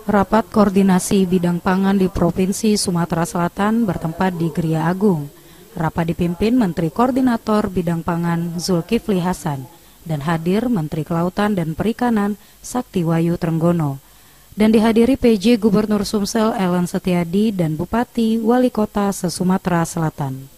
Rapat koordinasi bidang pangan di Provinsi Sumatera Selatan bertempat di Gria Agung. Rapat dipimpin Menteri Koordinator Bidang Pangan Zulkifli Hasan dan hadir Menteri Kelautan dan Perikanan Saktiwayu Trenggono. Dan dihadiri PJ Gubernur Sumsel Ellen Setiadi dan Bupati Wali Kota se-Sumatera Selatan.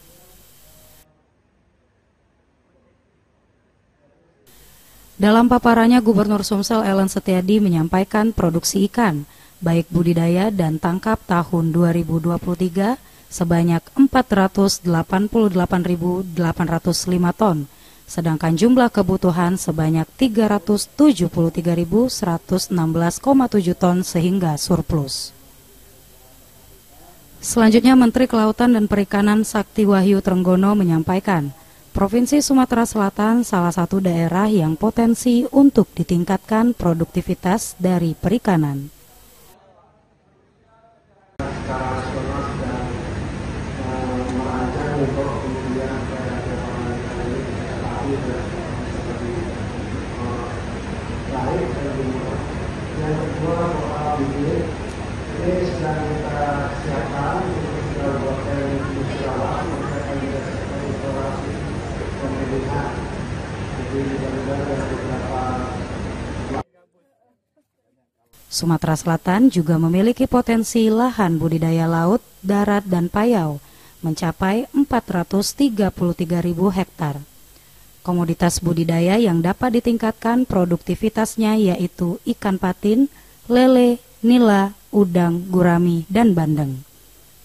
Dalam paparannya, Gubernur Sumsel Ellen Setiadi menyampaikan produksi ikan, baik budidaya dan tangkap tahun 2023 sebanyak 488.805 ton, sedangkan jumlah kebutuhan sebanyak 373.116,7 ton sehingga surplus. Selanjutnya, Menteri Kelautan dan Perikanan Saktiwayu Trenggono menyampaikan, Provinsi Sumatera Selatan salah satu daerah yang potensi untuk ditingkatkan produktivitas dari perikanan. Secara nasional sedang merancang untuk kemudian pengembangan ini tapi seperti baik dan dimulai. Yang kedua soal bibit ini sedang kita siapkan untuk segala buatkan musyawarah mereka juga seperti eksplorasi pemilihan. Jadi mudah-mudahan ada beberapa. Sumatera Selatan juga memiliki potensi lahan budidaya laut, darat, dan payau mencapai 433.000 hektar. Komoditas budidaya yang dapat ditingkatkan produktivitasnya yaitu ikan patin, lele, nila, udang, gurami, dan bandeng.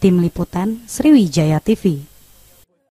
Tim Liputan Sriwijaya TV.